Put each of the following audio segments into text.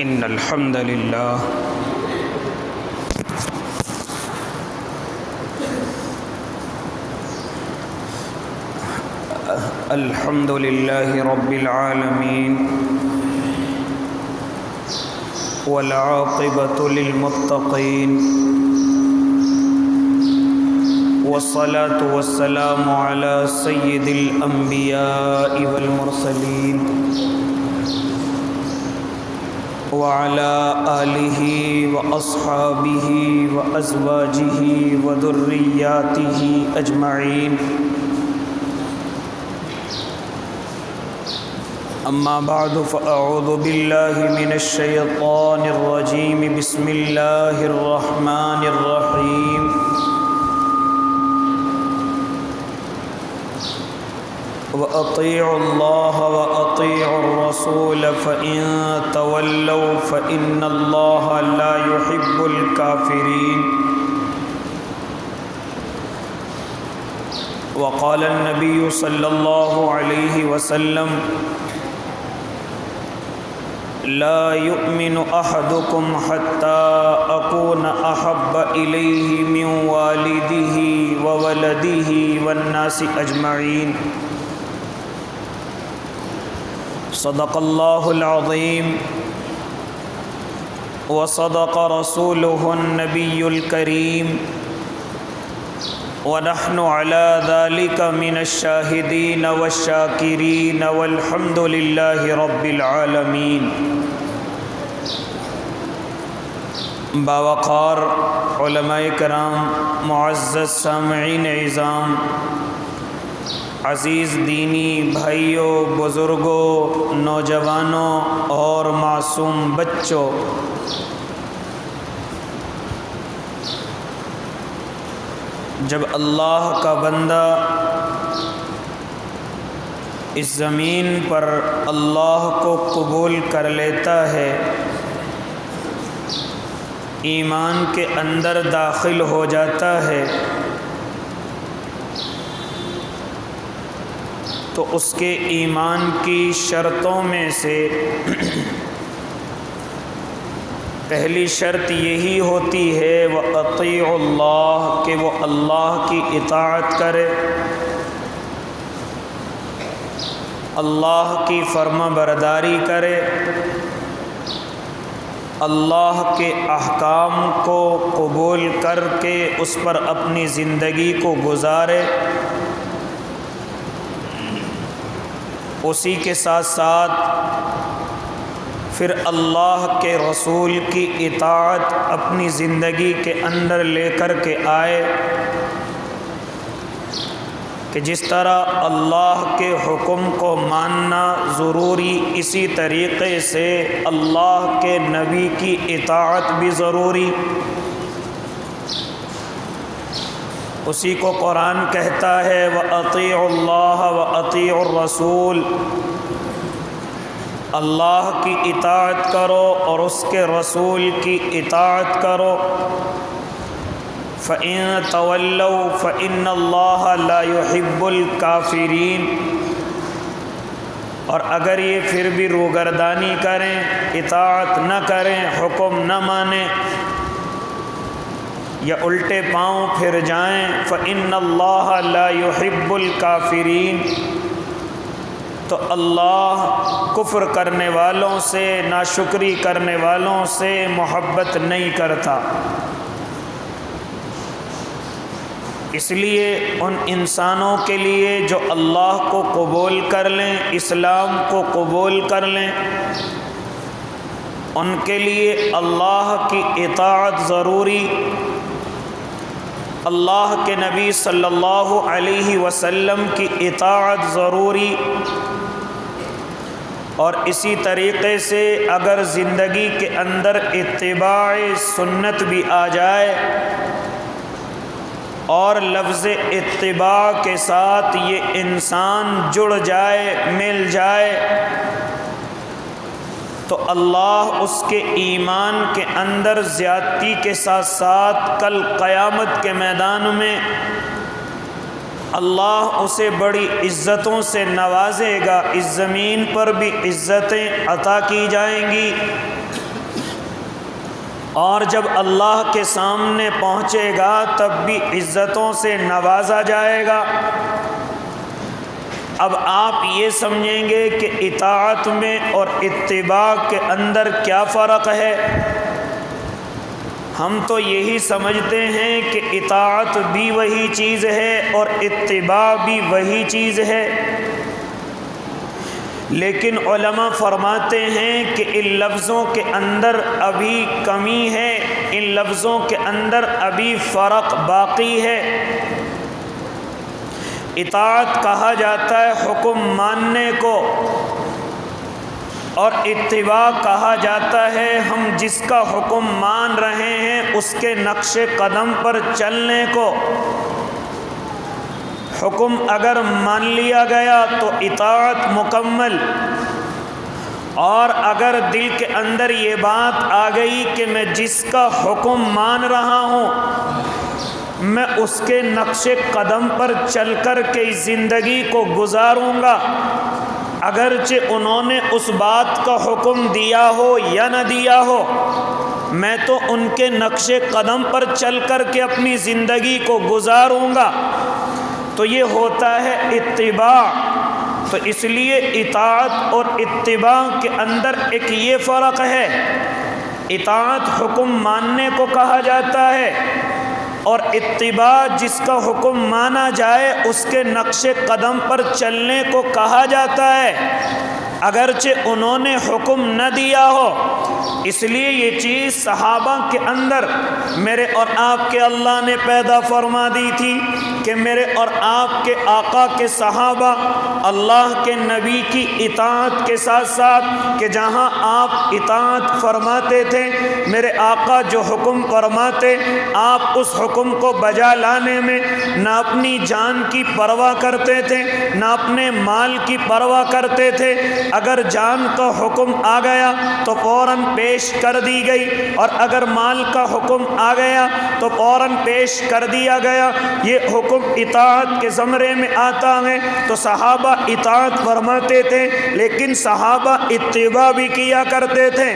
إن الحمد لله رب العالمين والعاقبة للمتقين والصلاة والسلام على سيد الأنبياء والمرسلين وعلى آله وأصحابه وأزواجه وذرياته أجمعين أما بعد فأعوذ بالله من الشيطان الرجيم بسم الله الرحمن الرحيم وأطيعوا الله وأطيعوا الرسول فإن تولوا فإن الله لا يحب الكافرين وقال النبي صلى الله عليه وسلم لا يؤمن أحدكم حتى أكون أحب إليه من والده وولده والناس أجمعين صدق الله العظيم وصدق رسوله النبي الكريم ونحن على ذلك من الشاهدين والشاكرين والحمد لله رب العالمين باوقار علماء کرام، معزز سامعین عظام، عزیز دینی بھائیوں، بزرگوں، نوجوانوں اور معصوم بچوں، جب اللہ کا بندہ اس زمین پر اللہ کو قبول کر لیتا ہے، ایمان کے اندر داخل ہو جاتا ہے، تو اس کے ایمان کی شرطوں میں سے پہلی شرط یہی ہوتی ہے وَأَطِيعُوا اللَّهَ، کہ وہ اللہ کی اطاعت کرے، اللہ کی فرما برداری کرے، اللہ کے احکام کو قبول کر کے اس پر اپنی زندگی کو گزارے، اسی کے ساتھ ساتھ پھر اللہ کے رسول کی اطاعت اپنی زندگی کے اندر لے کر کے آئے کہ جس طرح اللہ کے حکم کو ماننا ضروری، اسی طریقے سے اللہ کے نبی کی اطاعت بھی ضروری۔ اسی کو قرآن کہتا ہے وَأَطِيعُوا اللَّهَ وَأَطِيعُوا الرَّسُولَ، اللہ کی اطاعت کرو اور اس کے رسول کی اطاعت کرو۔ فَإِن تَوَلَّوْا فَإِنَّ اللَّهَ لَا يُحِبُّ الْكَافِرِينَ، اور اگر یہ پھر بھی روگردانی کریں، اطاعت نہ کریں، حکم نہ مانیں یا الٹے پاؤں پھر جائیں، فَإِنَّ اللَّهَ لَا يُحِبُّ الْكَافِرِينَ، تو اللہ کفر کرنے والوں سے، ناشکری کرنے والوں سے محبت نہیں کرتا۔ اس لیے ان انسانوں کے لیے جو اللہ کو قبول کر لیں، اسلام کو قبول کر لیں، ان کے لیے اللہ کی اطاعت ضروری، اللہ کے نبی صلی اللہ علیہ وسلم کی اطاعت ضروری، اور اسی طریقے سے اگر زندگی کے اندر اتباع سنت بھی آ جائے اور لفظ اتباع کے ساتھ یہ انسان جڑ جائے، مل جائے، تو اللہ اس کے ایمان کے اندر زیادتی کے ساتھ ساتھ کل قیامت کے میدان میں اللہ اسے بڑی عزتوں سے نوازے گا، اس زمین پر بھی عزتیں عطا کی جائیں گی اور جب اللہ کے سامنے پہنچے گا تب بھی عزتوں سے نوازا جائے گا۔ اب آپ یہ سمجھیں گے کہ اطاعت میں اور اتباع کے اندر کیا فرق ہے؟ ہم تو یہی سمجھتے ہیں کہ اطاعت بھی وہی چیز ہے اور اتباع بھی وہی چیز ہے، لیکن علماء فرماتے ہیں کہ ان لفظوں کے اندر ابھی کمی ہے، ان لفظوں کے اندر ابھی فرق باقی ہے۔ اطاعت کہا جاتا ہے حکم ماننے کو، اور اتباع کہا جاتا ہے ہم جس کا حکم مان رہے ہیں اس کے نقش قدم پر چلنے کو۔ حکم اگر مان لیا گیا تو اطاعت مکمل، اور اگر دل کے اندر یہ بات آ گئی کہ میں جس کا حکم مان رہا ہوں میں اس کے نقش قدم پر چل کر کے زندگی کو گزاروں گا، اگرچہ انہوں نے اس بات کا حکم دیا ہو یا نہ دیا ہو، میں تو ان کے نقش قدم پر چل کر کے اپنی زندگی کو گزاروں گا، تو یہ ہوتا ہے اتباع۔ تو اس لیے اطاعت اور اتباع کے اندر ایک یہ فرق ہے، اطاعت حکم ماننے کو کہا جاتا ہے، اور اتباع جس کا حکم مانا جائے اس کے نقش قدم پر چلنے کو کہا جاتا ہے، اگرچہ انہوں نے حکم نہ دیا ہو۔ اس لیے یہ چیز صحابہ کے اندر میرے اور آپ کے اللہ نے پیدا فرما دی تھی کہ میرے اور آپ کے آقا کے صحابہ اللہ کے نبی کی اطاعت کے ساتھ ساتھ کہ جہاں آپ اطاعت فرماتے تھے، میرے آقا جو حکم فرماتے آپ اس حکم کو بجا لانے میں نہ اپنی جان کی پرواہ کرتے تھے نہ اپنے مال کی پرواہ کرتے تھے۔ اگر جان کا حکم آ گیا تو فوراً پیش کر دی گئی، اور اگر مال کا حکم آ گیا تو فوراً پیش کر دیا گیا۔ یہ حکم اطاعت کے زمرے میں آتا ہے، تو صحابہ اطاعت فرماتے تھے لیکن صحابہ اتباع بھی کیا کرتے تھے،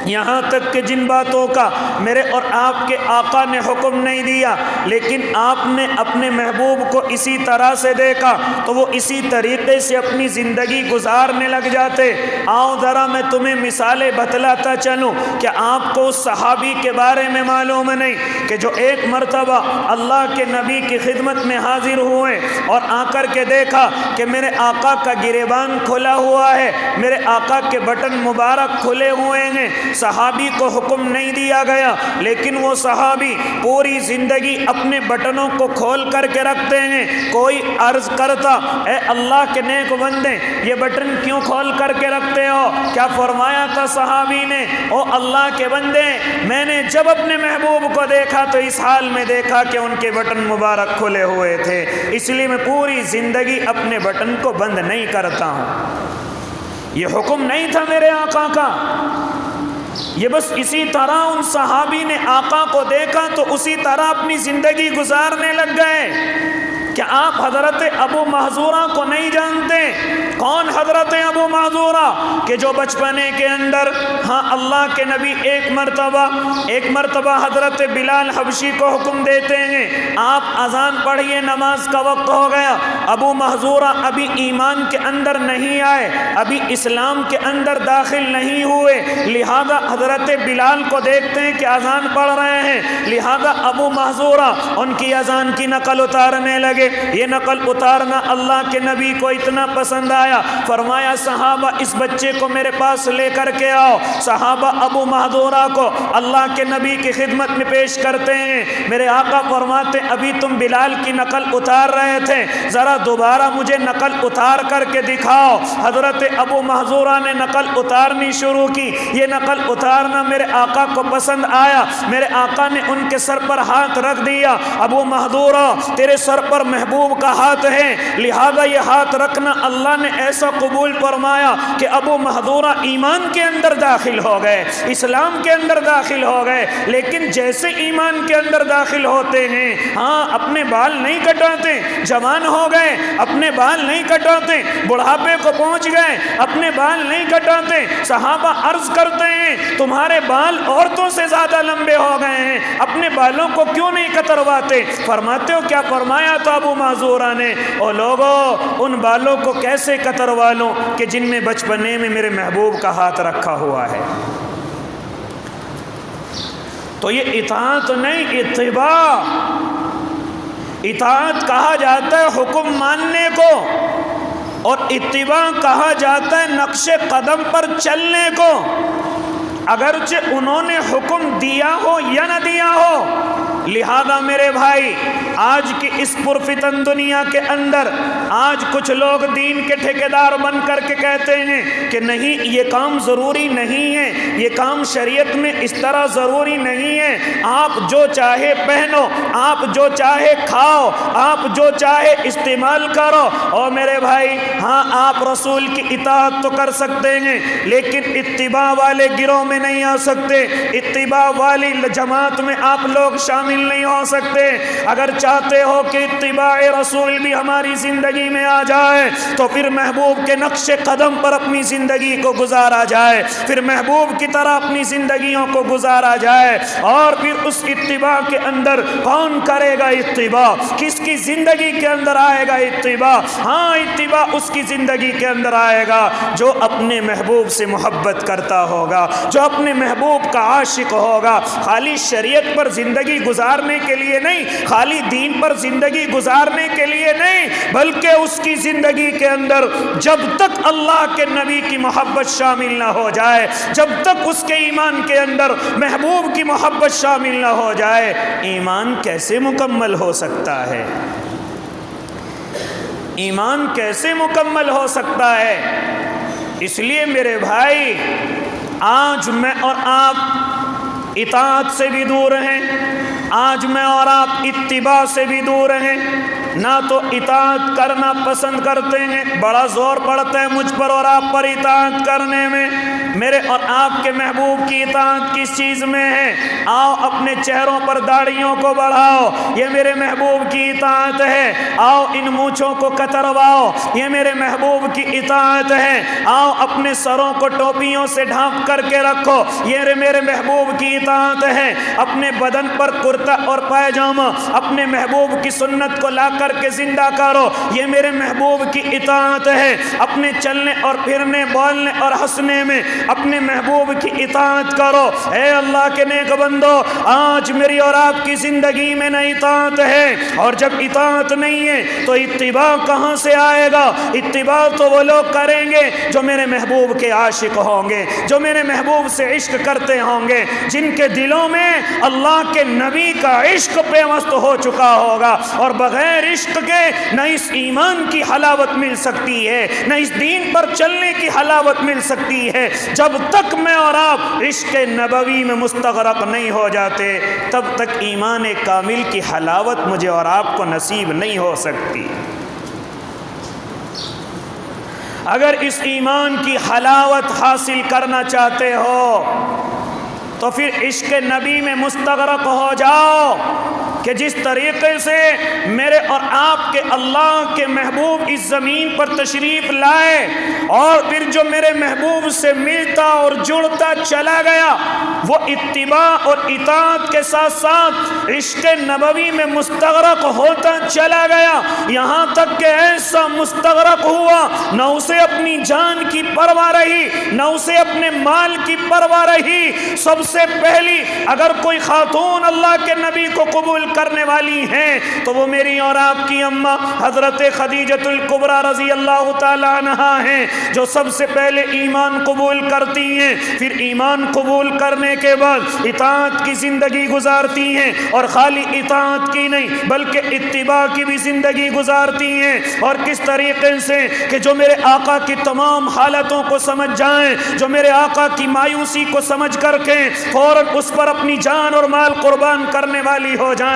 یہاں تک کہ جن باتوں کا میرے اور آپ کے آقا نے حکم نہیں دیا لیکن آپ نے اپنے محبوب کو اسی طرح سے دیکھا تو وہ اسی طریقے سے اپنی زندگی گزارنے لگ جاتے۔ آؤ ذرا میں تمہیں مثالیں بتلاتا چلوں کہ آپ کو اس صحابی کے بارے میں معلوم نہیں کہ جو ایک مرتبہ اللہ کے نبی کی خدمت میں حاضر ہوئے اور آ کر کے دیکھا کہ میرے آقا کا گریبان کھلا ہوا ہے، میرے آقا کے بٹن مبارک کھلے ہوئے ہیں۔ صحابی کو حکم نہیں دیا گیا لیکن وہ صحابی پوری زندگی اپنے بٹنوں کو کھول کر کے رکھتے ہیں۔ کوئی عرض کرتا اے اللہ کے نیک بندے یہ بٹن کیوں کھول کر کے رکھتے ہو؟ کیا فرمایا تھا صحابی نے؟ او اللہ کے بندے میں نے جب اپنے محبوب کو دیکھا تو اس حال میں دیکھا کہ ان کے بٹن مبارک کھلے ہوئے تھے، اس لیے میں پوری زندگی اپنے بٹن کو بند نہیں کرتا ہوں۔ یہ حکم نہیں تھا میرے آقا کا، یہ بس اسی طرح ان صحابی نے آقا کو دیکھا تو اسی طرح اپنی زندگی گزارنے لگ گئے۔ کیا آپ حضرت ابو محذورہ کو نہیں جانتے؟ کون حضرت ابو محذورہ کہ جو بچپنے کے اندر اللہ کے نبی ایک مرتبہ حضرت بلال حبشی کو حکم دیتے ہیں آپ اذان پڑھیے نماز کا وقت ہو گیا۔ ابو محذورہ ابھی ایمان کے اندر نہیں آئے، ابھی اسلام کے اندر داخل نہیں ہوئے، لہذا حضرت بلال کو دیکھتے ہیں کہ اذان پڑھ رہے ہیں، لہذا ابو محذورہ ان کی اذان کی نقل اتارنے لگے۔ یہ نقل اتارنا اللہ کے نبی کو اتنا پسند آیا، فرمایا صحابہ اس بچے کو میرے پاس لے کر کے آؤ۔ صحابہ ابو محذورہ کو اللہ کے نبی کی خدمت میں پیش کرتے ہیں۔ میرے آقا فرماتے ابھی تم بلال کی نقل اتار رہے تھے، ذرا دوبارہ مجھے نقل اتار کر کے دکھاؤ۔ حضرت ابو محذورہ نے نقل اتارنی شروع کی۔ یہ نقل اتارنا میرے آقا کو پسند آیا، میرے آقا نے ان کے سر پر ہاتھ رکھ دیا۔ ابو محذورہ تیرے سر پر محبوب کا ہاتھ ہے، لہذا یہ ہاتھ رکھنا اللہ نے ایسا قبول فرمایا کہ ابو محذورہ ایمان کے اندر داخل ہو گئے، اسلام کے اندر داخل ہو گئے، لیکن جیسے ایمان کے اندر داخل ہوتے ہیں ہاں اپنے بال نہیں کٹاتے، جوان ہو گئے اپنے بال نہیں کٹاتے، بڑھاپے کو پہنچ گئے اپنے بال نہیں کٹاتے۔ صحابہ عرض کرتے ہیں تمہارے بال عورتوں سے زیادہ لمبے ہو گئے ہیں، اپنے بالوں کو کیوں نہیں کترواتے؟ فرماتے ہو کیا فرمایا تو ابو معذورہ نے، او لوگو ان بالوں کو کیسے کتروا لوں کہ جن میں بچپنے میں میرے محبوب کا ہاتھ رکھا ہوا ہے۔ تو یہ اطاعت نہیں، اتباع۔ اطاعت کہا جاتا ہے حکم ماننے کو، اور اتباع کہا جاتا ہے نقش قدم پر چلنے کو، اگرچہ انہوں نے حکم دیا ہو یا نہ دیا ہو۔ لہذا میرے بھائی آج کی اس پرفتن دنیا کے اندر آج کچھ لوگ دین کے ٹھیکیدار بن کر کے کہتے ہیں کہ نہیں یہ کام ضروری نہیں ہے، یہ کام شریعت میں اس طرح ضروری نہیں ہے، آپ جو چاہے پہنو، آپ جو چاہے کھاؤ، آپ جو چاہے استعمال کرو۔ اور میرے بھائی ہاں آپ رسول کی اطاعت تو کر سکتے ہیں لیکن اتباع والے گروہ میں نہیں آ سکتے، اتباع والی جماعت میں آپ لوگ شامل نہیں ہو سکتے۔ اگر چاہتے ہو کہ اتباع رسول بھی ہماری زندگی میں آ جائے تو پھر محبوب کے نقش قدم پر اپنی زندگی کو گزارا جائے، پھر محبوب کی طرح اپنی زندگیوں کو گزارا جائے۔ اور پھر اس اتباع کے اندر کون کرے گا اتباع؟ کس کی زندگی کے اندر آئے گا اتباع؟ ہاں اتباع اس کی زندگی کے اندر آئے گا جو اپنے محبوب سے محبت کرتا ہوگا، جو اپنے محبوب کا عاشق ہوگا۔ خالی شریعت پر زندگی گزارنے کے لیے نہیں، خالی دین پر زندگی گزارنے کے لیے نہیں، بلکہ اس کی زندگی کے اندر جب تک اللہ کے نبی کی محبت شامل نہ ہو جائے، جب تک اس کے ایمان کے اندر محبوب کی محبت شامل نہ ہو جائے، ایمان کیسے مکمل ہو سکتا ہے؟ ایمان کیسے مکمل ہو سکتا ہے؟ اس لیے میرے بھائی آج میں اور آپ اطاعت سے بھی دور ہیں، آج میں اور آپ اتباع سے بھی دور ہیں، نہ تو اطاعت کرنا پسند کرتے ہیں، بڑا زور پڑتا ہے مجھ پر اور آپ پر اطاعت کرنے میں۔ میرے اور آپ کے محبوب کی اطاعت کس چیز میں ہے؟ آؤ اپنے چہروں پر داڑھیوں کو بڑھاؤ، یہ میرے محبوب کی اطاعت ہے۔ آؤ ان مونچھوں کو کترواؤ، یہ میرے محبوب کی اطاعت ہے۔ آؤ اپنے سروں کو ٹوپیوں سے ڈھانپ کر کے رکھو، یہ میرے محبوب کی اطاعت ہے۔ اپنے بدن پر کرتا اور پائجامہ اپنے محبوب کی سنت کو لا کر کے زندہ کرو، یہ میرے محبوب کی اطاعت ہے۔ اپنے چلنے اور پھرنے، بولنے اور ہنسنے میں اپنے محبوب کی اطاعت کرو۔ اے اللہ کے نیک بندو، آج میری اور آپ کی زندگی میں نہ اطاعت ہے، اور جب اطاعت نہیں ہے تو اتباع کہاں سے آئے گا؟ اتباع تو وہ لوگ کریں گے جو میرے محبوب کے عاشق ہوں گے، جو میرے محبوب سے عشق کرتے ہوں گے، جن کے دلوں میں اللہ کے نبی کا عشق پیوست ہو چکا ہوگا۔ اور بغیر عشق کے نہ اس ایمان کی حلاوت مل سکتی ہے، نہ اس دین پر چلنے کی حلاوت مل سکتی ہے۔ جب تک میں اور آپ عشق نبوی میں مستغرق نہیں ہو جاتے تب تک ایمان کامل کی حلاوت مجھے اور آپ کو نصیب نہیں ہو سکتی۔ اگر اس ایمان کی حلاوت حاصل کرنا چاہتے ہو تو پھر عشق نبی میں مستغرق ہو جاؤ کہ جس طریقے سے میرے اور آپ کے اللہ کے محبوب اس زمین پر تشریف لائے اور پھر جو میرے محبوب سے ملتا اور جڑتا چلا گیا، وہ اتباع اور اطاعت کے ساتھ ساتھ عشق نبوی میں مستغرق ہوتا چلا گیا، یہاں تک کہ ایسا مستغرق ہوا نہ اسے اپنی جان کی پرواہ رہی، نہ اسے اپنے مال کی پرواہ رہی۔ سب سے پہلی اگر کوئی خاتون اللہ کے نبی کو قبول کرنے والی ہیں تو وہ میری اور آپ کی اماں حضرت خدیجۃ الکبریٰ رضی اللہ تعالی عنہا ہیں، جو سب سے پہلے ایمان قبول کرتی ہیں، پھر ایمان قبول کرنے کے بعد اطاعت کی زندگی گزارتی ہیں، اور خالی اطاعت کی نہیں بلکہ اتباع کی بھی زندگی گزارتی ہیں۔ اور کس طریقے سے کہ جو میرے آقا کی تمام حالتوں کو سمجھ جائیں، جو میرے آقا کی مایوسی کو سمجھ کر کے فوراً اس پر اپنی جان اور مال قربان کرنے والی ہو جائیں۔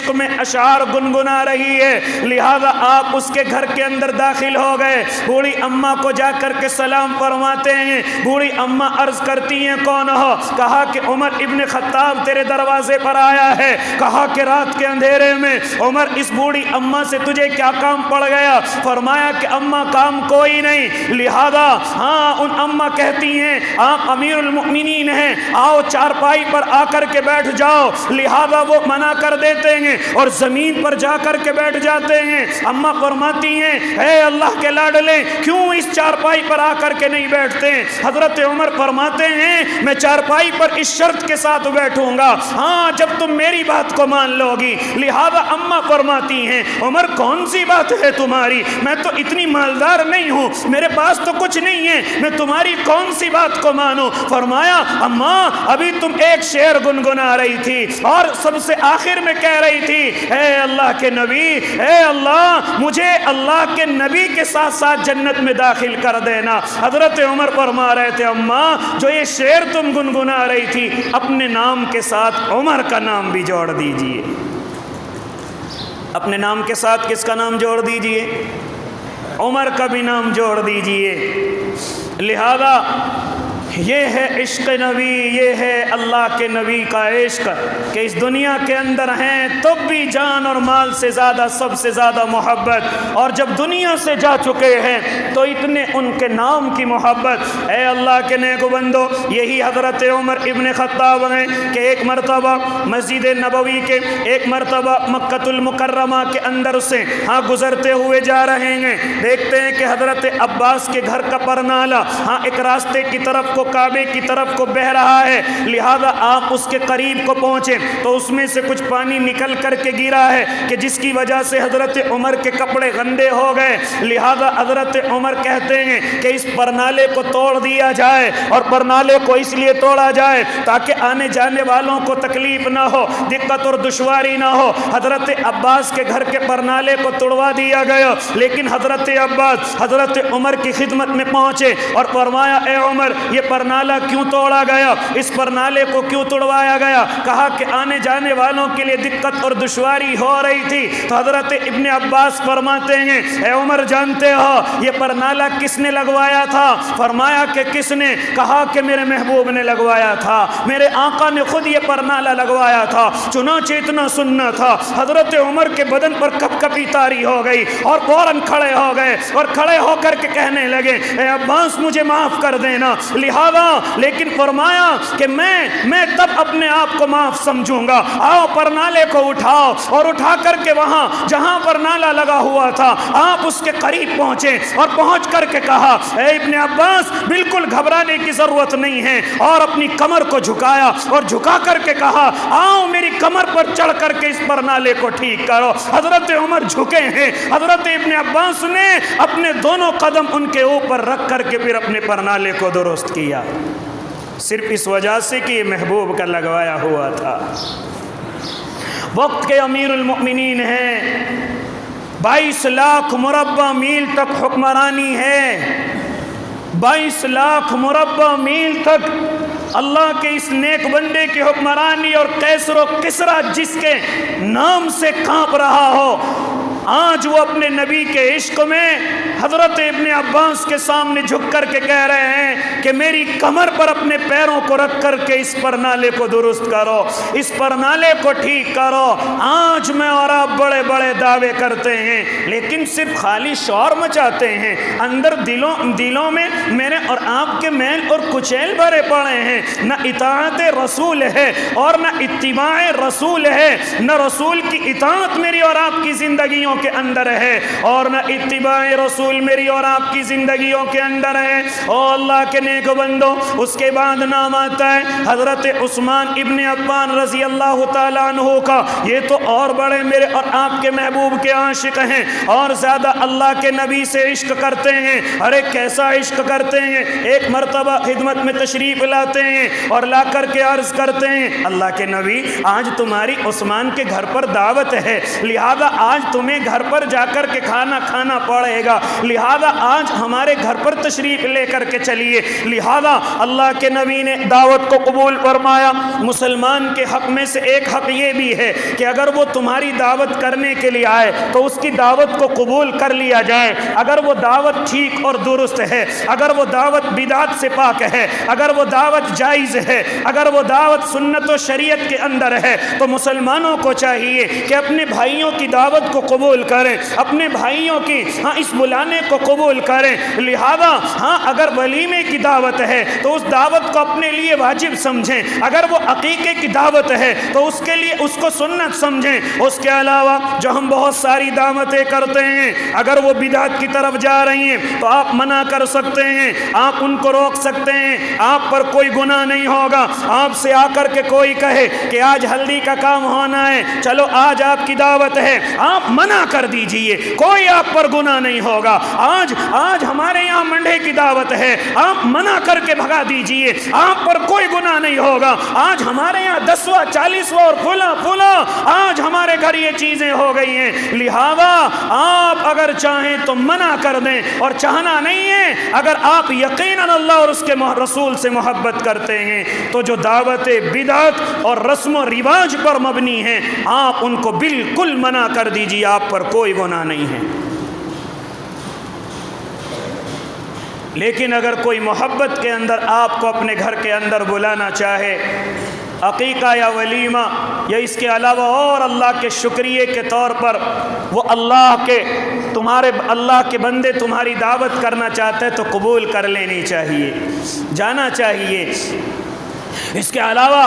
عشق میں اشعار گنگنا رہی ہے، لہذا آپ اس کے گھر کے اندر داخل ہو گئے۔ بوڑھی اماں کو جا کر کے سلام فرماتے ہیں۔ بوڑھی اماں عرض کرتی ہیں کون ہو؟ کہا کہ عمر ابن خطاب تیرے دروازے پر آیا ہے۔ کہا کہ رات کے اندھیرے میں عمر اس بوڑھی اماں سے تجھے کیا کام پڑ گیا؟ فرمایا کہ اماں کام کوئی نہیں، لہذا ان اماں کہتی ہیں آپ امیر المؤمنین ہیں، آؤ چارپائی پر آ کر کے بیٹھ جاؤ، لہذا وہ منع کر دیتے ہیں اور زمین پر جا کر کے بیٹھ جاتے ہیں۔ اماں فرماتی ہیں اے اللہ کے لاڈلے کیوں اس چارپائی پر آ کر کے نہیں بیٹھتے؟ حضرت عمر فرماتے ہیں میں چارپائی پر اس شرط کے ساتھ بیٹھوں گا جب تم میری بات کو مان لو گی۔ لہذا اماں فرماتی ہیں عمر کون سی بات ہے تمہاری؟ میں تو اتنی مالدار نہیں ہوں، میرے پاس تو کچھ نہیں ہے، میں تمہاری کون سی بات کو مانوں؟ فرمایا اماں ابھی تم ایک شعر گنگنا رہی تھی اور سب سے آخر میں کہہ رہی تھی اے اللہ کے نبی، اے اللہ مجھے اللہ کے نبی کے ساتھ ساتھ جنت میں داخل کر دینا۔ حضرت عمر فرما رہے تھے اماں جو یہ شعر تم گنگنا رہی تھی اپنے نام کے ساتھ عمر کا نام بھی جوڑ دیجئے، اپنے نام کے ساتھ کس کا نام جوڑ دیجئے؟ عمر کا بھی نام جوڑ دیجئے۔ لہذا یہ ہے عشق نبی، یہ ہے اللہ کے نبی کا عشق کہ اس دنیا کے اندر ہیں تب بھی جان اور مال سے زیادہ سب سے زیادہ محبت، اور جب دنیا سے جا چکے ہیں تو اتنے ان کے نام کی محبت۔ اے اللہ کے نیک بندو، یہی حضرت عمر ابن خطاب ہیں کہ ایک مرتبہ مسجد نبوی کے، ایک مرتبہ مکہ المکرمہ کے اندر سے گزرتے ہوئے جا رہے ہیں، دیکھتے ہیں کہ حضرت عباس کے گھر کا پرنالہ ایک راستے کی طرف کعبے کی طرف کو بہ رہا ہے، لہذا آپ اس کے قریب کو پہنچے تو اس میں سے کچھ پانی نکل کر کے گرا ہے کہ جس کی وجہ سے حضرت عمر کے کپڑے گندے ہو گئے۔ لہذا حضرت عمر کہتے ہیں کہ اس پرنالے کو توڑ دیا جائے، اور پرنالے کو اس لیے توڑا جائے تاکہ آنے جانے والوں کو تکلیف نہ ہو، دقت اور دشواری نہ ہو۔ حضرت عباس کے گھر کے پرنالے کو توڑوا دیا گیا، لیکن حضرت عباس حضرت عمر کی خدمت میں پہنچے اور فرمایا اے عمر یہ پرنالہ کیوں توڑا گیا؟ اس پرنالے کو کیوں توڑوایا گیا؟ کہا کہ آنے جانے والوں کے لیے دقت اور دشواری ہو رہی تھی۔ تو حضرت ابن عباس فرماتے ہیں اے عمر جانتے ہو یہ پرنالہ کس نے لگوایا تھا؟ فرمایا کہ کس نے؟ کہا کہ میرے محبوب نے لگوایا تھا، میرے آقا نے خود یہ پرنالہ لگوایا تھا۔ چنانچہ اتنا سننا تھا حضرت عمر کے بدن پر کپ کپی طاری ہو گئی اور فوراً کھڑے ہو گئے اور کھڑے ہو کر کے کہنے لگے اے عباس مجھے معاف کر دینا۔ لہذا لیکن فرمایا کہ میں تب اپنے آپ کو معاف سمجھوں گا۔ آؤ پرنالے کو اٹھاؤ، اور اٹھا کر کے وہاں جہاں پرنالہ لگا ہوا تھا آپ اس کے قریب پہنچے اور پہنچ کر کے کہا اے ابن عباس بالکل گھبرانے کی ضرورت نہیں ہے، اور اپنی کمر کو جھکایا اور جھکا کر کے کہا آؤ میری کمر پر چڑھ کر کے اس پرنالے کو ٹھیک کرو۔ حضرت عمر جھکے ہیں، حضرت ابن عباس نے اپنے دونوں قدم ان کے اوپر رکھ کر کے پھر اپنے پرنالے کو درست کیا، صرف اس وجہ سے کہ یہ محبوب کا لگوایا ہوا تھا۔ وقت کے امیر المؤمنین ہیں، 22 لاکھ مربع میل تک حکمرانی ہے، 22 لاکھ مربع میل تک اللہ کے اس نیک بندے کی حکمرانی، اور قیصر و کسریٰ جس کے نام سے کانپ رہا ہو، آج وہ اپنے نبی کے عشق میں حضرت ابن عباس کے سامنے جھک کر کے کہہ رہے ہیں کہ میری کمر پر اپنے پیروں کو رکھ کر کے اس پرنالے کو درست کرو، اس پرنالے کو ٹھیک کرو۔ آج میں اور آپ بڑے بڑے دعوے کرتے ہیں لیکن صرف خالی شور مچاتے ہیں، اندر دلوں میں میرے اور آپ کے میل اور کچیل بھرے پڑے ہیں، نہ اطاعت رسول ہے اور نہ اتباع رسول ہے، نہ رسول کی اطاعت میری اور آپ کی زندگیوں کے اندر ہے اور نہ اتباع رسول میری اور آپ کی زندگیوں کے اندر ہے۔ او اللہ کے نیک بندو، اس کے بعد نام آتا ہے حضرت عثمان ابن عفان رضی اللہ تعالیٰ عنہ کا۔ یہ تو اور بڑے میرے اور آپ کے محبوب کے عاشق ہیں اور زیادہ اللہ کے نبی سے عشق کرتے ہیں۔ ارے کیسا عشق کرتے ہیں! ایک مرتبہ خدمت میں تشریف لاتے ہیں اور لا کر کے عرض کرتے ہیں اللہ کے نبی آج تمہاری عثمان کے گھر پر دعوت ہے، لہذا آج تمہیں گھر پر جا کر کے کھانا کھانا پڑے گا، لہذا آج ہمارے گھر پر تشریف لے کر کے چلیے۔ لہذا اللہ کے نبی نے دعوت کو قبول فرمایا۔ مسلمان کے حق میں سے ایک حق یہ بھی ہے کہ اگر وہ تمہاری دعوت کرنے کے لیے آئے تو اس کی دعوت کو قبول کر لیا جائے۔ اگر وہ دعوت ٹھیک اور درست ہے، اگر وہ دعوت بدعت سے پاک ہے، اگر وہ دعوت جائز ہے، اگر وہ دعوت سنت و شریعت کے اندر ہے، تو مسلمانوں کو چاہیے کہ اپنے بھائیوں کی دعوت کو قبول کریں، اپنے بھائیوں کی اس بلانے کو قبول کریں۔ لہذا اگر ولیمے کی دعوت ہے تو اس دعوت کو اپنے لیے واجب سمجھیں، اگر وہ عقیقے کی دعوت ہے تو اس کے لیے اس کو سنت سمجھیں۔ اس کے علاوہ جو ہم بہت ساری دعوتیں کرتے ہیں، اگر وہ بدعت کی طرف جا رہی ہیں تو آپ منع کر سکتے ہیں، آپ ان کو روک سکتے ہیں، آپ پر کوئی گناہ نہیں ہوگا۔ آپ سے آ کر کے کوئی کہے کہ آج ہلدی کا کام ہونا ہے، چلو آج آپ کی دعوت ہے، آپ منع کر دیجئے، کوئی آپ پر گناہ نہیں ہوگا۔ آج ہمارے یہاں منڈے کی دعوت ہے، آپ منع کر کے بھگا دیجئے، آپ پر کوئی گناہ نہیں ہوگا۔ آج ہمارے یہاں 10واں 40واں اور فلاں آج ہمارے گھر یہ چیزیں ہو گئی ہیں، لہذا آپ اگر چاہیں تو منع کر دیں، اور چاہنا نہیں ہے۔ اگر آپ یقیناً اللہ اور اس کے رسول سے محبت کرتے ہیں تو جو دعوتیں بدعت اور رسم و رواج پر مبنی ہیں آپ ان کو بالکل منع کر دیجیے، آپ پر کوئی گناہ نہیں ہے۔ لیکن اگر کوئی محبت کے اندر آپ کو اپنے گھر کے اندر بلانا چاہے، عقیقہ یا ولیمہ یا اس کے علاوہ اور اللہ کے شکریہ کے طور پر وہ اللہ کے بندے تمہاری دعوت کرنا چاہتے ہیں تو قبول کر لینی چاہیے، جانا چاہیے۔ اس کے علاوہ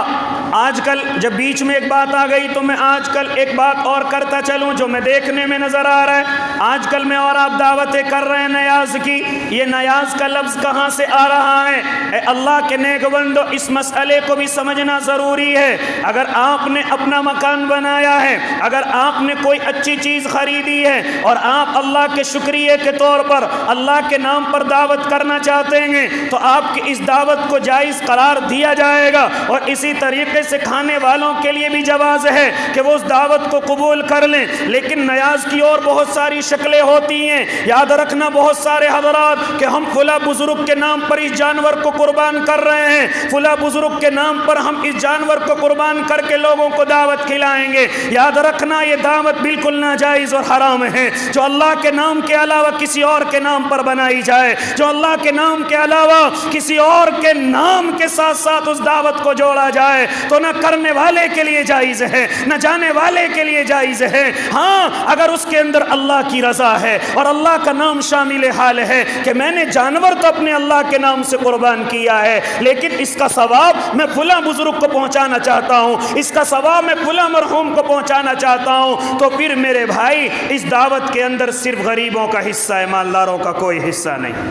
آج کل جب بیچ میں ایک بات آ گئی تو میں آج کل ایک بات اور کرتا چلوں جو میں دیکھنے میں نظر آ رہا ہے۔ آج کل میں اور آپ دعوتیں کر رہے ہیں نیاز کی، یہ نیاز کا لفظ کہاں سے آ رہا ہے؟ اے اللہ کے نیک بندو، اس مسئلے کو بھی سمجھنا ضروری ہے۔ اگر آپ نے اپنا مکان بنایا ہے، اگر آپ نے کوئی اچھی چیز خریدی ہے اور آپ اللہ کے شکریہ کے طور پر اللہ کے نام پر دعوت کرنا چاہتے ہیں تو آپ کی اس دعوت کو جائز قرار دیا جائے گا، اور اسی طریقے سے کھانے والوں کے لیے بھی جواز ہے کہ وہ اس دعوت کو قبول کر لیں۔ لیکن نیاز کی اور بہت ساری شکلیں ہوتی ہیں، یاد رکھنا بہت سارے حضرات کہ ہم فلاں بزرگ کے نام پر اس جانور کو قربان کر رہے ہیں، فلاں بزرگ کے نام پر ہم اس جانور کو قربان کر کے لوگوں کو دعوت کھلائیں گے۔ یاد رکھنا یہ دعوت بالکل ناجائز اور حرام ہے۔ جو اللہ کے نام کے علاوہ کسی اور کے نام پر بنائی جائے، جو اللہ کے نام کے علاوہ کسی اور کے نام کے ساتھ ساتھ اس دعوت کو جوڑا جائے تو نہ کرنے والے کے لیے جائز ہے، نہ جانے والے کے لیے جائز ہے۔ ہاں اگر اس کے اندر اللہ کی رضا ہے اور اللہ کا نام شامل حال ہے کہ میں نے جانور تو اپنے اللہ کے نام سے قربان کیا ہے، لیکن اس کا ثواب میں فلاں بزرگ کو پہنچانا چاہتا ہوں، اس کا ثواب میں فلاں مرحوم کو پہنچانا چاہتا ہوں، تو پھر میرے بھائی اس دعوت کے اندر صرف غریبوں کا حصہ ہے، مالداروں کا کوئی حصہ نہیں۔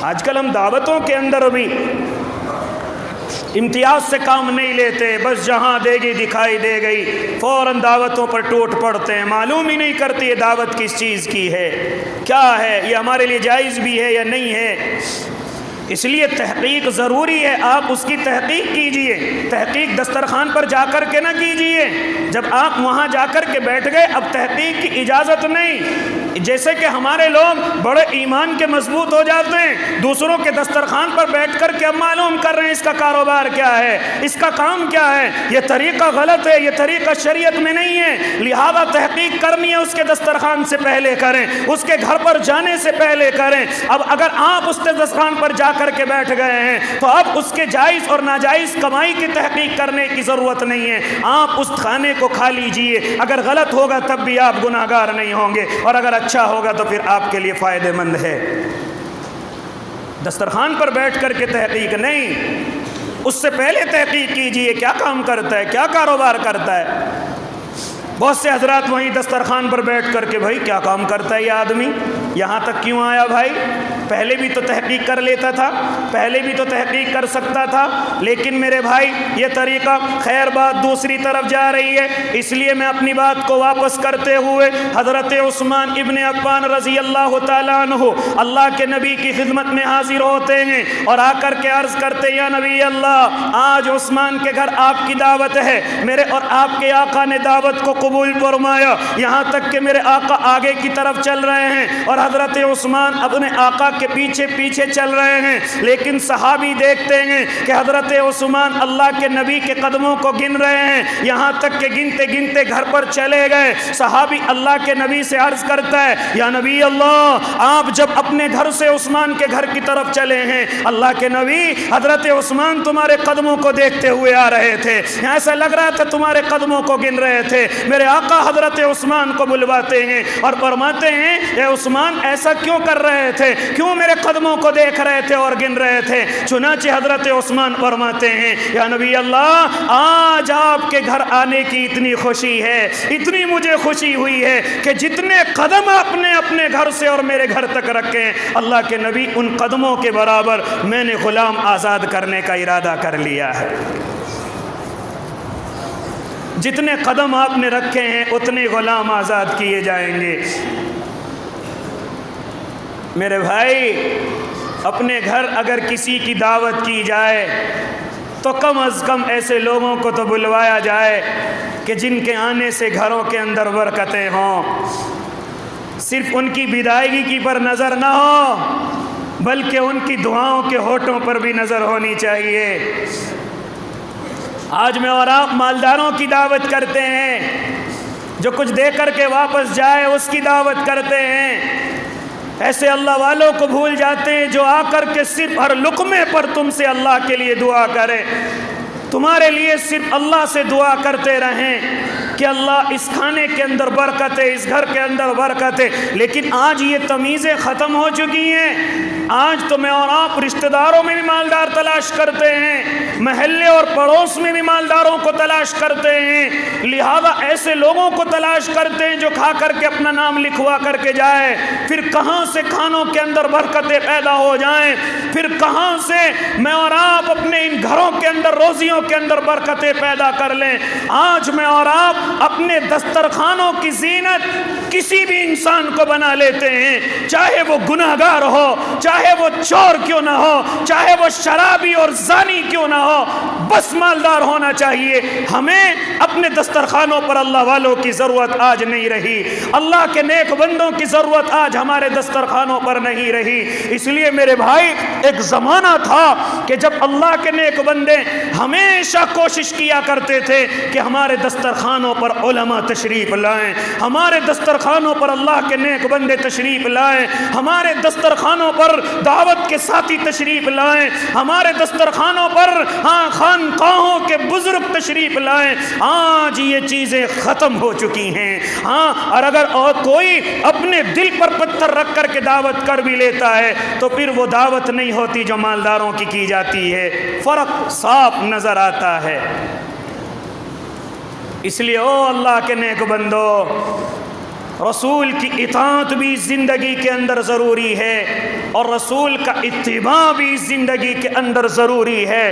آج کل ہم دعوتوں کے اندر بھی امتیاز سے کام نہیں لیتے، بس جہاں دے گی دکھائی دے گئی فوراً دعوتوں پر ٹوٹ پڑتے ہیں، معلوم ہی نہیں کرتی یہ دعوت کس چیز کی ہے، کیا ہے، یہ ہمارے لیے جائز بھی ہے یا نہیں ہے۔ اس لیے تحقیق ضروری ہے، آپ اس کی تحقیق کیجئے، تحقیق دسترخوان پر جا کر کے نہ کیجئے۔ جب آپ وہاں جا کر کے بیٹھ گئے اب تحقیق کی اجازت نہیں۔ جیسے کہ ہمارے لوگ بڑے ایمان کے مضبوط ہو جاتے ہیں، دوسروں کے دسترخوان پر بیٹھ کر کے اب معلوم کر رہے ہیں اس کا کاروبار کیا ہے، اس کا کام کیا ہے، یہ طریقہ غلط ہے، یہ طریقہ شریعت میں نہیں ہے، لہذا تحقیق کرنی ہے اس کے دسترخوان سے پہلے کریں، اس کے گھر پر جانے سے پہلے کریں۔ اب اگر آپ اس دسترخوان پر جا کر کے بیٹھ گئے ہیں تو اب اس کے جائز اور ناجائز کمائی کی تحقیق کرنے کی ضرورت نہیں ہے، آپ اس کھانے کو کھا لیجئے، اگر غلط ہوگا تب بھی آپ گناہگار نہیں ہوں گے، اور اگر اچھا ہوگا تو پھر آپ کے لیے فائدہ مند ہے۔ دسترخوان پر بیٹھ کر کے تحقیق نہیں، اس سے پہلے تحقیق کیجئے کیا کام کرتا ہے، کیا کاروبار کرتا ہے۔ بہت سے حضرات وہیں دسترخوان پر بیٹھ کر کے بھائی کیا کام کرتا ہے یہ آدمی، یہاں تک کیوں آیا بھائی؟ پہلے بھی تو تحقیق کر لیتا تھا، پہلے بھی تو تحقیق کر سکتا تھا، لیکن میرے بھائی یہ طریقہ، خیر بات دوسری طرف جا رہی ہے، اس لیے میں اپنی بات کو واپس کرتے ہوئے حضرت عثمان ابن عفان رضی اللہ تعالیٰ عنہ اللہ کے نبی کی خدمت میں حاضر ہوتے ہیں اور آ کر کے عرض کرتے یا نبی اللہ، آج عثمان کے گھر آپ کی دعوت ہے، میرے اور آپ کے آقا نے دعوت کو قبول فرمایا، یہاں تک کہ میرے آقا آگے کی طرف چل رہے ہیں اور حضرت عثمان اپنے آقا کے پیچھے پیچھے چل رہے ہیں، لیکن صحابی دیکھتے ہیں کہ حضرت عثمان اللہ کے نبی کے قدموں کو گن رہے ہیں، یہاں تک کہ گنتے گنتے گھر پر چلے گئے۔ صحابی اللہ کے نبی سے عرض کرتا ہے یا نبی اللہ، آپ جب اپنے گھر سے عثمان کے گھر کی طرف چلے ہیں، اللہ کے نبی حضرت عثمان تمہارے قدموں کو دیکھتے ہوئے آ رہے تھے، ایسا لگ رہا تھا تمہارے قدموں کو گن رہے تھے۔ میرے آقا حضرت عثمان کو بلواتے ہیں اور فرماتے ہیں اے عثمان ایسا کیوں کر رہے تھے، کیوں میرے قدموں کو دیکھ رہے تھے اور گن رہے تھے؟ چنانچہ حضرت عثمان فرماتے ہیں یا نبی اللہ، آج آپ کے گھر آنے کی اتنی خوشی ہے، اتنی مجھے خوشی ہوئی ہے کہ جتنے قدم آپ نے اپنے گھر سے اور میرے گھر تک رکھے، اللہ کے نبی ان قدموں کے برابر میں نے غلام آزاد کرنے کا ارادہ کر لیا ہے۔ جتنے قدم آپ نے رکھے ہیں اتنے غلام آزاد کیے جائیں گے۔ میرے بھائی، اپنے گھر اگر کسی کی دعوت کی جائے تو کم از کم ایسے لوگوں کو تو بلوایا جائے کہ جن کے آنے سے گھروں کے اندر برکتیں ہوں، صرف ان کی بدائیگی کی پر نظر نہ ہو بلکہ ان کی دعاؤں کے ہونٹوں پر بھی نظر ہونی چاہیے۔ آج میں اور آپ مالداروں کی دعوت کرتے ہیں، جو کچھ دے کر کے واپس جائے اس کی دعوت کرتے ہیں، ایسے اللہ والوں کو بھول جاتے ہیں جو آ کر کے صرف ہر لقمے پر تم سے اللہ کے لیے دعا کرے، تمہارے لیے صرف اللہ سے دعا کرتے رہیں کہ اللہ اس کھانے کے اندر برکت ہے، اس گھر کے اندر برکت ہے۔ لیکن آج یہ تمیزیں ختم ہو چکی ہیں، آج تو میں اور آپ رشتہ داروں میں بھی مالدار تلاش کرتے ہیں، محلے اور پڑوس میں بھی مالداروں کو تلاش کرتے ہیں، لہذا ایسے لوگوں کو تلاش کرتے ہیں جو کھا کر کے اپنا نام لکھوا کر کے جائے، پھر کہاں سے کھانوں کے اندر برکتیں پیدا ہو جائیں، پھر کہاں سے میں اور آپ اپنے ان گھروں کے اندر روزیوں کے اندر برکتیں پیدا کر لیں۔ آج میں اور آپ اپنے دسترخوانوں کی زینت کسی بھی انسان کو بنا لیتے ہیں، چاہے وہ گناہگار ہو، چاہے وہ چور کیوں نہ ہو، چاہے وہ شرابی اور زانی کیوں نہ ہو، بس مالدار ہونا چاہیے۔ ہمیں اپنے دسترخوانوں پر اللہ والوں کی ضرورت آج نہیں رہی، اللہ کے نیک بندوں کی ضرورت آج ہمارے دسترخوانوں پر نہیں رہی۔ اس لیے میرے بھائی، ایک زمانہ تھا کہ جب اللہ کے نیک بندے ہمیشہ کوشش کیا کرتے تھے کہ ہمارے دسترخوانوں پر علماء تشریف لائیں، ہمارے دسترخوانوں پر اللہ کے نیک بندے تشریف لائیں، ہمارے دسترخوانوں پر دعوت کے ساتھی تشریف لائیں، ہمارے دسترخوانوں پر خانقاہوں کے بزرگ تشریف لائیں۔ آج یہ چیزیں ختم ہو چکی ہیں۔ اور اگر اور کوئی اپنے دل پر پتھر رکھ کر کے دعوت کر بھی لیتا ہے تو پھر وہ دعوت نہیں ہوتی جو مالداروں کی جاتی ہے، فرق صاف نظر آتا ہے۔ اس لیے او اللہ کے نیک بندو، رسول کی اطاعت بھی زندگی کے اندر ضروری ہے اور رسول کا اتباع بھی زندگی کے اندر ضروری ہے۔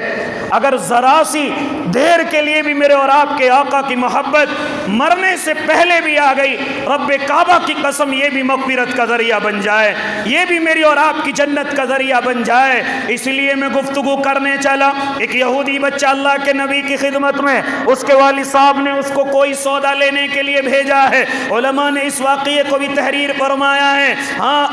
اگر ذرا سی دیر کے لیے بھی میرے اور آپ کے آقا کی محبت مرنے سے پہلے بھی آ گئی، رب کعبہ کی قسم یہ بھی مغفرت کا ذریعہ بن جائے، یہ بھی میری اور آپ کی جنت کا ذریعہ بن جائے۔ اس لیے میں گفتگو کرنے چلا، ایک یہودی بچہ اللہ کے نبی کی خدمت میں، اس کے والد صاحب نے اس کو کوئی سودا لینے کے لیے بھیجا ہے، علماء نے اس واقعے کو بھی تحریر فرمایا ہے۔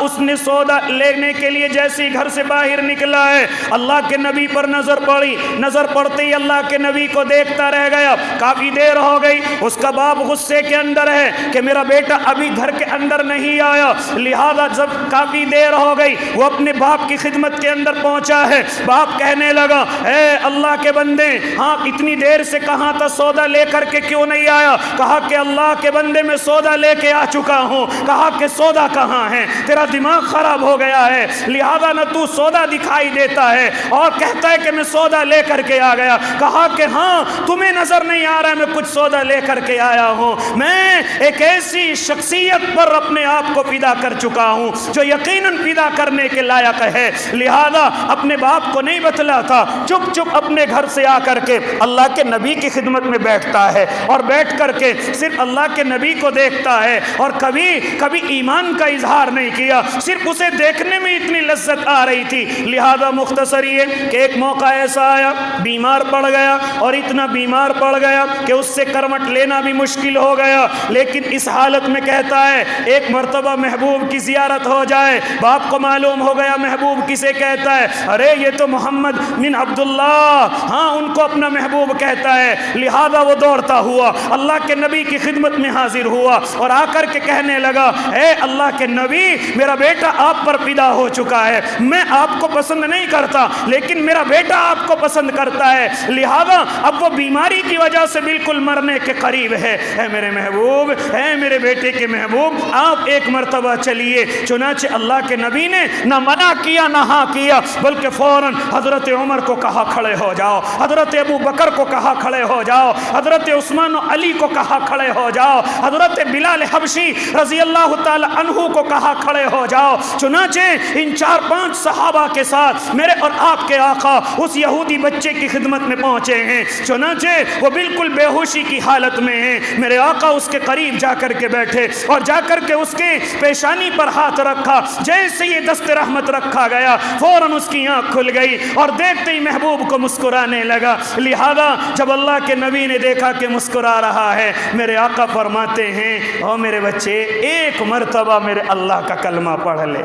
اس نے سودا لینے کے لیے جیسے ہی گھر سے باہر نکلا ہے، اللہ کے نبی پر نظر پڑی، نظر پڑتے ہی اللہ کے نبی کو دیکھتا رہ گیا۔ کافی دیر ہو گئی، اس کا باپ غصے کے اندر ہے کہ میرا بیٹا ابھی گھر کے اندر نہیں آیا، لہذا جب کافی دیر ہو گئی وہ اپنے باپ کی خدمت کے اندر پہنچا ہے۔ باپ کہنے لگا اے اللہ کے بندے، اتنی دیر سے کہاں تھا، سودا لے کر کے کیوں نہیں آیا؟ کہا کہ اللہ کے بندے میں سودا لے کے آ چکا ہوں۔ کہا کہ سودا کہاں ہے؟ تیرا دماغ خراب ہو گیا ہے، لہذا نہ تو سودا دکھائی دیتا ہے اور کہتا ہے کہ میں سودا لے کر کے آ گیا۔ کہا کہ ہاں تمہیں نظر نہیں آ رہا ہے میں کچھ سودا لے کر کے آیا ہوں، میں ایک ایسی شخصیت پر اپنے آپ کو فدا کر چکا ہوں جو یقیناً فدا کرنے کے لائق ہے۔ لہذا اپنے باپ کو نہیں بتلاتا، چپ چپ اپنے گھر سے آ کر کے اللہ کے نبی کی خدمت میں بیٹھتا ہے اور بیٹھ کر کے صرف اللہ کے نبی کو دیکھتا ہے اور کبھی کبھی ایمان کا اظہار نہیں کیا، صرف اسے دیکھنے میں اتنی لذت آ رہی تھی۔ لہذا مختصر یہ کہ ایک موقع ایسا آیا، بیمار پڑ گیا اور اتنا بیمار پڑ گیا کہ اس سے کرمٹ لینا بھی مشکل ہو گیا، لیکن اس حالت میں کہتا ہے ایک مرتبہ محبوب کی زیارت ہو جائے۔ باپ کو معلوم ہو گیا محبوب کسے کہتا ہے، ارے یہ تو محمد بن عبداللہ، ہاں ان کو اپنا محبوب کہتا ہے۔ لہذا وہ دوڑتا ہوا اللہ کے نبی کی خدمت میں حاضر ہوا اور آ کر کے کہنے لگا، اے اللہ کے نبی میرا بیٹا آپ پر فدا ہو چکا ہے، میں آپ کو پسند نہیں کرتا لیکن میرا بیٹا آپ کو پسند کرتا ہے، لہذا اب وہ بیماری کی وجہ سے بالکل مرنے کے قریب ہے، اے میرے محبوب، اے میرے بیٹے کے محبوب آپ ایک مرتبہ چلیے۔ چنانچہ اللہ کے نبی نے نہ منع کیا نہ ہاں کیا، بلکہ فوراً حضرت عمر کو کہا کھڑے ہو جاؤ، حضرت ابو بکر کو کہا کھڑے ہو جاؤ، حضرت عثمان و علی کو کہا کھڑے ہو جاؤ، حضرت بلال حبشی رضی اللہ تعالی عنہ کو کہا کھڑے ہو جاؤ۔ چنانچہ ان 4-5 صحابہ کے ساتھ میرے اور آپ کے آقا اس یہودی بچے کی خدمت میں پہنچے ہیں۔ چنانچہ وہ بالکل بے ہوشی کی حالت میں ہیں، میرے آقا اس کے قریب جا کر کے بیٹھے اور جا کر کے اس کے پیشانی پر ہاتھ رکھا، جیسے یہ دست رحمت رکھا گیا فوراً اس کی آنکھ کھل گئی اور دیکھتے ہی محبوب کو مسکرانے لگا۔ لہذا جب اللہ کے نبی نے دیکھا کہ مسکرا رہا ہے، میرے آقا فرماتے ہیں، او میرے بچے ایک مرتبہ میرے اللہ کا کلمہ پڑھ لے۔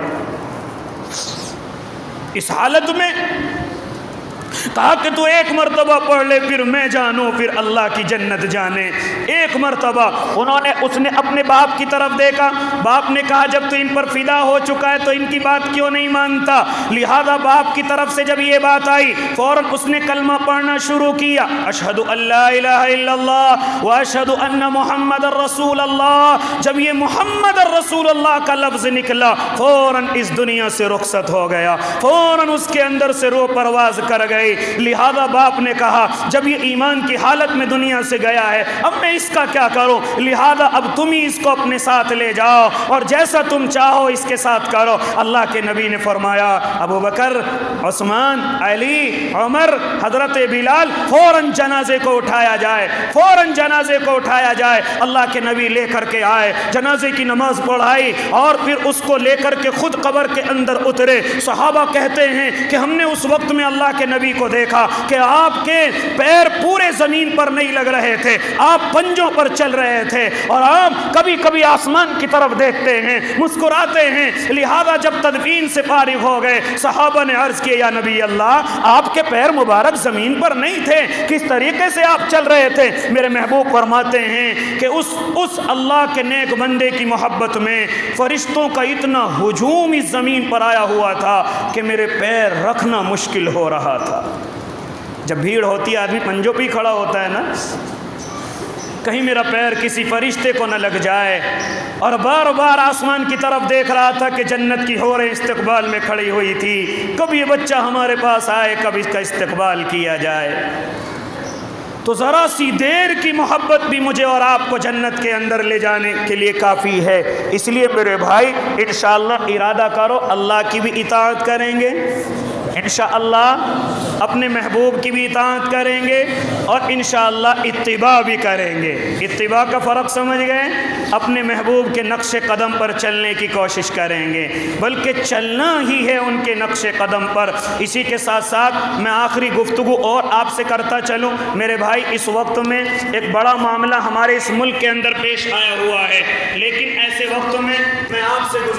اس حالت میں کہا کہ تو ایک مرتبہ پڑھ لے، پھر میں جانوں، پھر اللہ کی جنت جانے۔ ایک مرتبہ اس نے اپنے باپ کی طرف دیکھا، باپ نے کہا جب تو ان پر فدا ہو چکا ہے تو ان کی بات کیوں نہیں مانتا؟ لہذا باپ کی طرف سے جب یہ بات آئی فوراً اس نے کلمہ پڑھنا شروع کیا، اشہد ان لا الہ الا اللہ واشہد ان محمد الرسول اللہ۔ جب یہ محمد الرسول اللہ کا لفظ نکلا فوراً اس دنیا سے رخصت ہو گیا، فوراً اس کے اندر سے روح پرواز کر گئی۔ لہذا باپ نے کہا جب یہ ایمان کی حالت میں دنیا سے گیا ہے اب میں اس کا کیا کروں؟ لہذا اب تم ہی اس کو اپنے ساتھ لے جاؤ اور جیسا تم چاہو اس کے ساتھ کرو۔ اللہ کے نبی نے فرمایا ابو بکر، عثمان، علی، عمر، حضرت بلال فوراً جنازے کو اٹھایا جائے، فوراً جنازے کو اٹھایا جائے۔ اللہ کے نبی لے کر کے آئے، جنازے کی نماز پڑھائی اور پھر اس کو لے کر کے خود قبر کے اندر اترے۔ صحابہ کہتے ہیں کہ ہم نے اس وقت میں اللہ کے نبی کو دیکھا کہ آپ کے پیر پورے زمین پر نہیں لگ رہے تھے، آپ پنجوں پر چل رہے تھے اور آپ کبھی کبھی آسمان کی طرف دیکھتے ہیں، مسکراتے ہیں۔ لہذا جب تدفین سے فارغ ہو گئے صحابہ نے عرض کیا، یا نبی اللہ آپ کے پیر مبارک زمین پر نہیں تھے، کس طریقے سے آپ چل رہے تھے؟ میرے محبوب فرماتے ہیں کہ اس اللہ کے نیک بندے کی محبت میں فرشتوں کا اتنا ہجوم اس زمین پر آیا ہوا تھا کہ میرے پیر رکھنا مشکل ہو رہا تھا۔ جب بھیڑ ہوتی ہے آدمی پنجوں پہ ہی کھڑا ہوتا ہے نا، کہیں میرا پیر کسی فرشتے کو نہ لگ جائے، اور بار بار آسمان کی طرف دیکھ رہا تھا کہ جنت کی حوریں استقبال میں کھڑی ہوئی تھی، کب یہ بچہ ہمارے پاس آئے، کب اس کا استقبال کیا جائے۔ تو ذرا سی دیر کی محبت بھی مجھے اور آپ کو جنت کے اندر لے جانے کے لیے کافی ہے۔ اس لیے میرے بھائی انشاءاللہ ارادہ کرو اللہ کی بھی اطاعت کریں گے، انشاءاللہ اپنے محبوب کی بھی اطاعت کریں گے اور انشاءاللہ اتباع بھی کریں گے۔ اتباع کا فرق سمجھ گئے؟ اپنے محبوب کے نقش قدم پر چلنے کی کوشش کریں گے، بلکہ چلنا ہی ہے ان کے نقش قدم پر۔ اسی کے ساتھ ساتھ میں آخری گفتگو اور آپ سے کرتا چلوں میرے بھائی، اس وقت میں ایک بڑا معاملہ ہمارے اس ملک کے اندر پیش آیا ہوا ہے، لیکن ایسے وقت میں آپ سے